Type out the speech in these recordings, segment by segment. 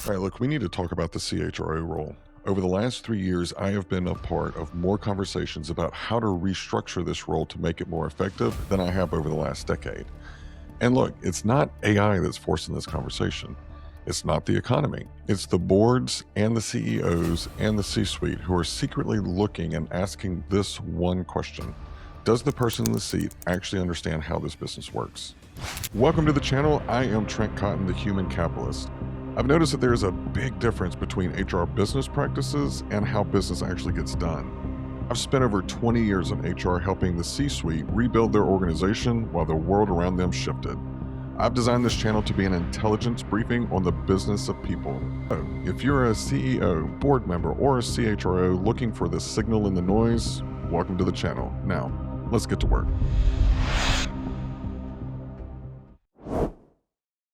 All right, look, we need to talk about the CHRO role. Over the last 3 years, I have been a part of more conversations about how to restructure this role to make it more effective than I have over the last decade. And look, it's not AI that's forcing this conversation. It's not the economy. It's the boards and the CEOs and the C suite who are secretly looking and asking this one question. Does the person in the seat actually understand how this business works? Welcome to the channel. I am Trent Cotton, the human capitalist. I've noticed that there is a big difference between HR business practices and how business actually gets done. I've spent over 20 years in HR helping the C-suite rebuild their organization while the world around them shifted. I've designed this channel to be an intelligence briefing on the business of people. So, if you're a CEO, board member, or a CHRO looking for the signal in the noise, welcome to the channel. Now, let's get to work.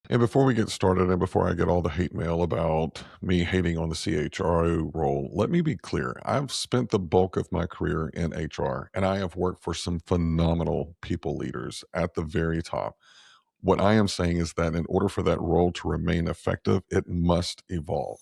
And before we get started and before I get all the hate mail about me hating on the CHRO role, let me be clear. I've spent the bulk of my career in HR and I have worked for some phenomenal people leaders at the very top. What I am saying is that in order for that role to remain effective, it must evolve.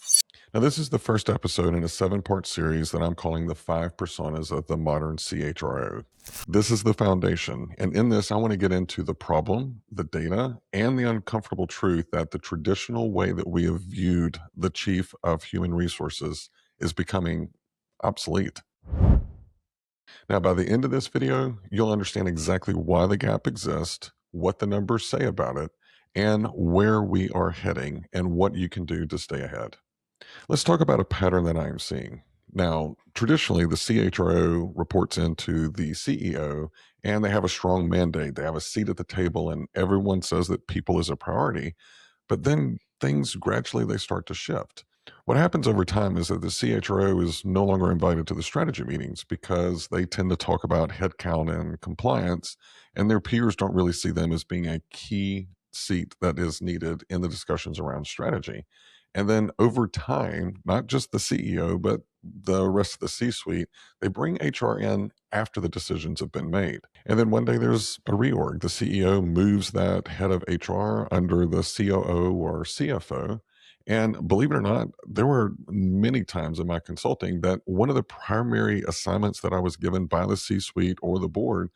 Now, this is the first episode in a 7-part series that I'm calling the 5 personas of the modern CHRO. This is the foundation. And in this, I want to get into the problem, the data, and the uncomfortable truth that the traditional way that we have viewed the chief of human resources is becoming obsolete. Now, by the end of this video, you'll understand exactly why the gap exists, what the numbers say about it, and where we are heading and what you can do to stay ahead. Let's talk about a pattern that I am seeing. Now, traditionally, the CHRO reports into the CEO and they have a strong mandate. They have a seat at the table and everyone says that people is a priority. But then things gradually they start to shift. What happens over time is that the CHRO is no longer invited to the strategy meetings because they tend to talk about headcount and compliance, and their peers don't really see them as being a key seat that is needed in the discussions around strategy. And then over time, not just the CEO, but the rest of the C suite, they bring HR in after the decisions have been made. And then one day there's a reorg. The CEO moves that head of HR under the COO or CFO. And believe it or not, there were many times in my consulting that one of the primary assignments that I was given by the C suite or the board,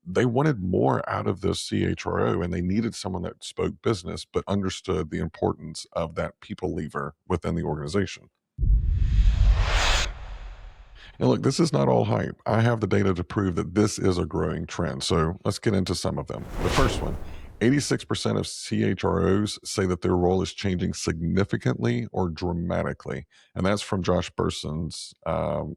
they wanted more out of this CHRO and they needed someone that spoke business but understood the importance of that people lever within the organization. And look, this is not all hype. I have the data to prove that this is a growing trend. So let's get into some of them. The first one, 86% of CHROs say that their role is changing significantly or dramatically. And that's from Josh Berson's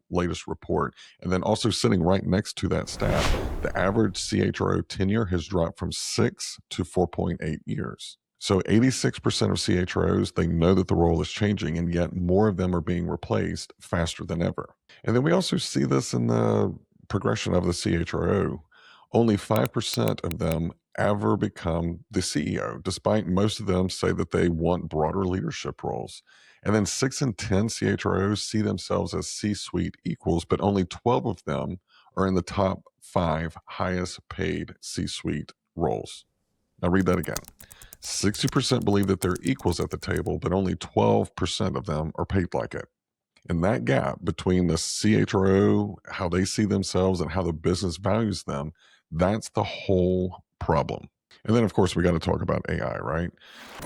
latest report. And then also sitting right next to that stat, the average CHRO tenure has dropped from 6 to 4.8 years. So 86% of CHROs, they know that the role is changing, and yet more of them are being replaced faster than ever. And then we also see this in the progression of the CHRO. Only 5% of them ever become the CEO, despite most of them say that they want broader leadership roles. And then 6 in 10 CHROs see themselves as C-suite equals, but only 12 of them are in the top 5 highest paid C-suite roles. Now read that again. 60% believe that they're equals at the table, but only 12% of them are paid like it. And that gap between the CHRO, how they see themselves, and how the business values them, that's the whole problem. And then, of course, we got to talk about AI, right?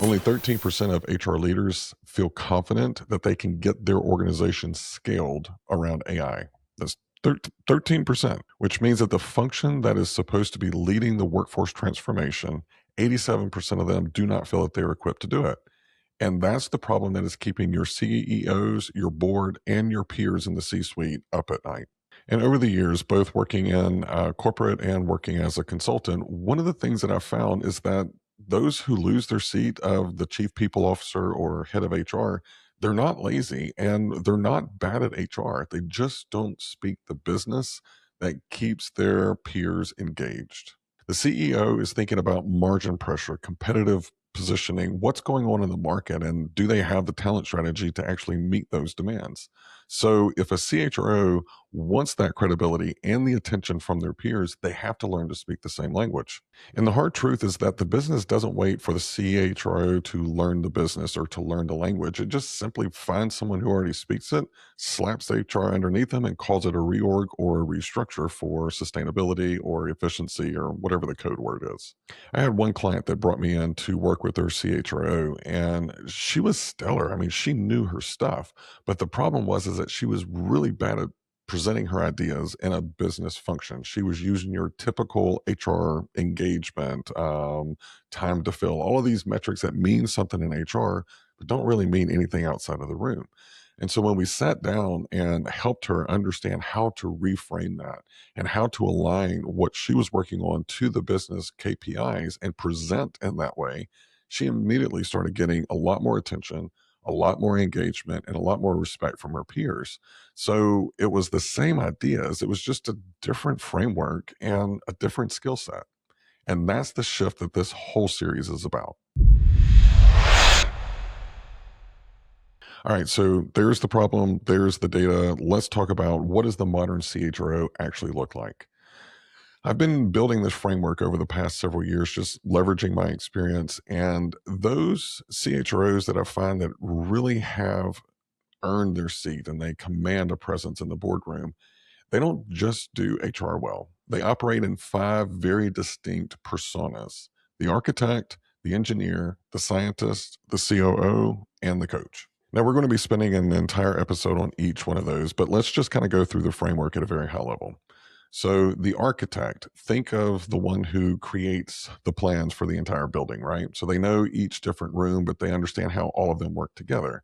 Only 13% of HR leaders feel confident that they can get their organization scaled around AI. That's 13%, which means that the function that is supposed to be leading the workforce transformation, 87% of them do not feel that they're equipped to do it. And that's the problem that is keeping your CEOs, your board, and your peers in the C-suite up at night. And over the years, both working in corporate and working as a consultant, one of the things that I've found is that those who lose their seat of the chief people officer or head of HR, they're not lazy and they're not bad at HR. They just don't speak the business that keeps their peers engaged. The CEO is thinking about margin pressure, competitive positioning, what's going on in the market, and do they have the talent strategy to actually meet those demands? So if a CHRO wants that credibility and the attention from their peers, they have to learn to speak the same language. And the hard truth is that the business doesn't wait for the CHRO to learn the business or to learn the language. It just simply finds someone who already speaks it, slaps HR underneath them, and calls it a reorg or a restructure for sustainability or efficiency or whatever the code word is. I had one client that brought me in to work with their CHRO, and she was stellar. I mean, she knew her stuff, but the problem was is that she was really bad at presenting her ideas in a business function. She was using your typical HR engagement, time to fill, all of these metrics that mean something in HR, but don't really mean anything outside of the room. And so when we sat down and helped her understand how to reframe that and how to align what she was working on to the business KPIs and present in that way, she immediately started getting a lot more attention, a lot more engagement, and a lot more respect from her peers. So it was the same ideas, it was just a different framework and a different skill set. And that's the shift that this whole series is about. All right, so there's the problem, there's the data. Let's talk about what does the modern CHRO actually look like? I've been building this framework over the past several years, just leveraging my experience. And those CHROs that I find that really have earned their seat and they command a presence in the boardroom, they don't just do HR well. They operate in five very distinct personas: the architect, the engineer, the scientist, the COO, and the coach. Now, we're going to be spending an entire episode on each one of those, but let's just kind of go through the framework at a very high level. So, the architect, think of the one who creates the plans for the entire building, right? So, they know each different room, but they understand how all of them work together,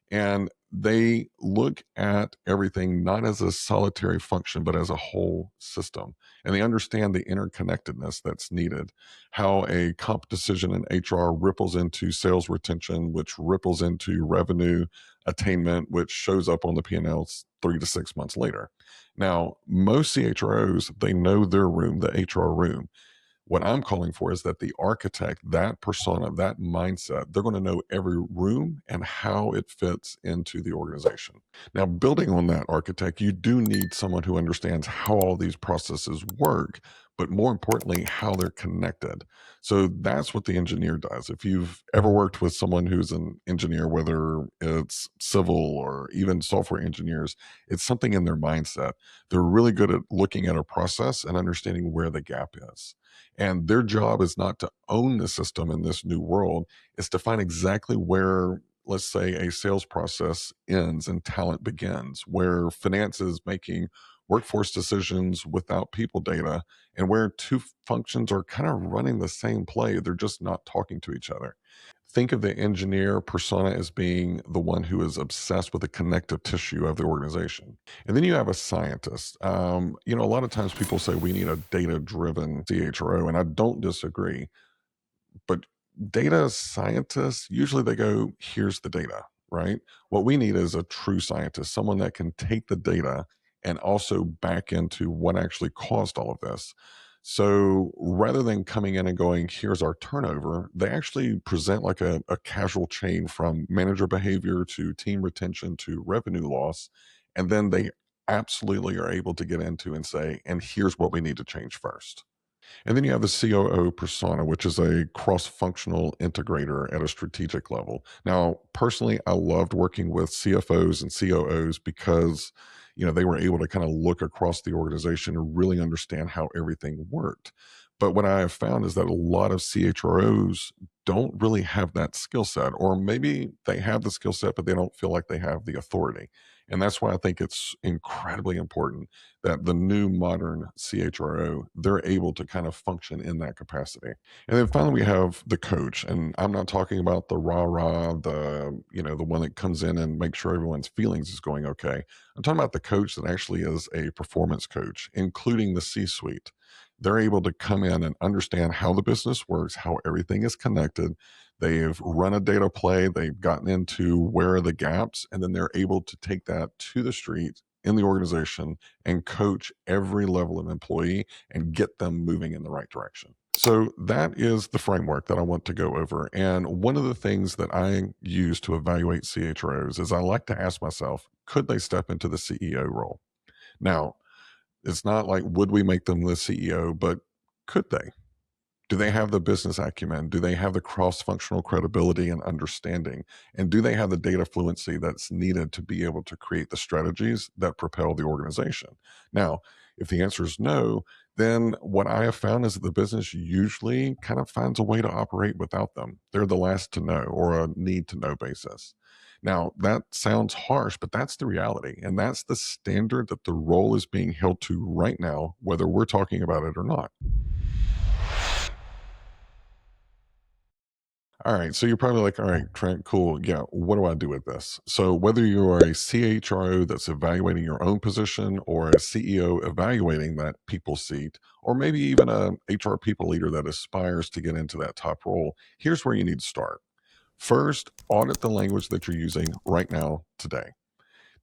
and they look at everything not as a solitary function but as a whole system, and they understand the interconnectedness that's needed, how a comp decision in HR ripples into sales retention, which ripples into revenue attainment, which shows up on the P&Ls 3 to 6 months later. Now most CHROs, they know their room, the HR room. What I'm calling for is that the architect, that persona, that mindset, they're going to know every room and how it fits into the organization. Now, building on that architect, you do need someone who understands how all these processes work, but more importantly, how they're connected. So that's what the engineer does. If you've ever worked with someone who's an engineer, whether it's civil or even software engineers, it's something in their mindset. They're really good at looking at a process and understanding where the gap is. And their job is not to own the system in this new world, it's to find exactly where, let's say, a sales process ends and talent begins, where finance is making workforce decisions without people data, and where two functions are kind of running the same play. They're just not talking to each other. Think of the engineer persona as being the one who is obsessed with the connective tissue of the organization. And then you have a scientist. A lot of times people say we need a data driven CHRO, and I don't disagree. But data scientists, usually they go, here's the data, right? What we need is a true scientist, someone that can take the data and also back into what actually caused all of this. So rather than coming in and going, here's our turnover, they actually present like a casual chain from manager behavior to team retention to revenue loss. And then they absolutely are able to get into and say, and here's what we need to change first. And then you have the COO persona, which is a cross functional integrator at a strategic level. Now, personally, I loved working with CFOs and COOs because they were able to kind of look across the organization and really understand how everything worked. But what I have found is that a lot of CHROs don't really have that skill set, or maybe they have the skill set, but they don't feel like they have the authority. And that's why I think it's incredibly important that the new modern CHRO, they're able to kind of function in that capacity. And then finally we have the coach. And I'm not talking about the rah-rah, the one that comes in and makes sure everyone's feelings is going okay. I'm talking about the coach that actually is a performance coach, including the C-suite. They're able to come in and understand how the business works, how everything is connected. They've run a data play, they've gotten into where are the gaps, and then they're able to take that to the street in the organization and coach every level of employee and get them moving in the right direction. So that is the framework that I want to go over. And one of the things that I use to evaluate CHROs is I like to ask myself, could they step into the CEO role? Now, it's not like would we make them the CEO, but could they? Do they have the business acumen? Do they have the cross functional credibility and understanding? And do they have the data fluency that's needed to be able to create the strategies that propel the organization? Now, if the answer is no, then what I have found is that the business usually kind of finds a way to operate without them. They're the last to know or a need to know basis. Now, that sounds harsh, but that's the reality. And that's the standard that the role is being held to right now, whether we're talking about it or not. All right. So you're probably like, all right, Trent, cool. Yeah. What do I do with this? So whether you are a CHRO that's evaluating your own position or a CEO evaluating that people seat, or maybe even a HR people leader that aspires to get into that top role, here's where you need to start. First, audit the language that you're using right now today.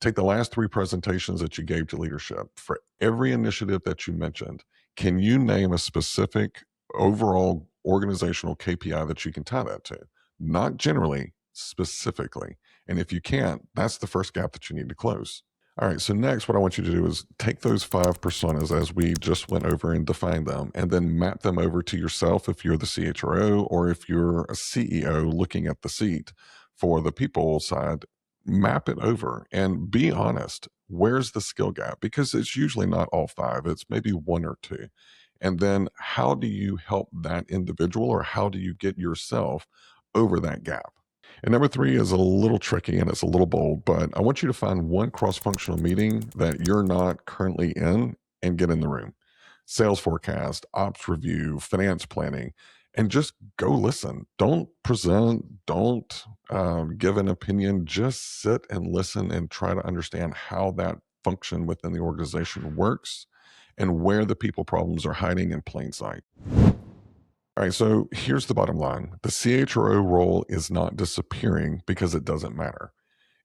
Take the last three presentations that you gave to leadership. For every initiative that you mentioned, can you name a specific overall organizational KPI that you can tie that to? Not generally, specifically. And if you can't, that's the first gap that you need to close. All right. So next, what I want you to do is take those five personas as we just went over and define them, and then map them over to yourself if you're the CHRO or if you're a CEO looking at the seat for the people side. Map it over and be honest. Where's the skill gap? Because it's usually not all five, it's maybe one or two. And then how do you help that individual or how do you get yourself over that gap? And number three is a little tricky and it's a little bold, but I want you to find one cross functional meeting that you're not currently in and get in the room. Sales forecast, ops review, finance planning, and just go listen. Don't present, don't give an opinion. Just sit and listen and try to understand how that function within the organization works and where the people problems are hiding in plain sight. All right, so here's the bottom line. The CHRO role is not disappearing because it doesn't matter.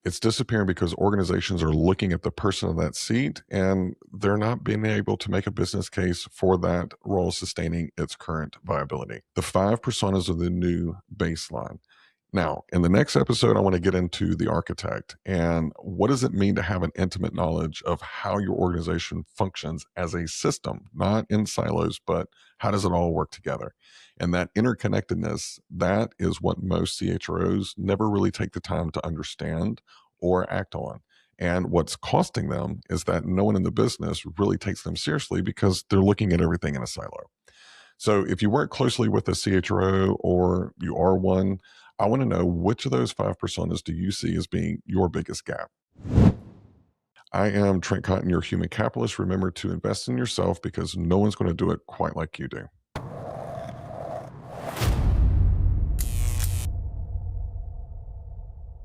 It's disappearing because organizations are looking at the person in that seat and they're not being able to make a business case for that role sustaining its current viability. The five personas are the new baseline. Now, in the next episode, I want to get into the architect and what does it mean to have an intimate knowledge of how your organization functions as a system, not in silos, but how does it all work together? And that interconnectedness, that is what most CHROs never really take the time to understand or act on. And what's costing them is that no one in the business really takes them seriously because they're looking at everything in a silo. So if you work closely with a CHRO or you are one, I want to know which of those five personas do you see as being your biggest gap? I am Trent Cotton, your human capitalist. Remember to invest in yourself because no one's going to do it quite like you do.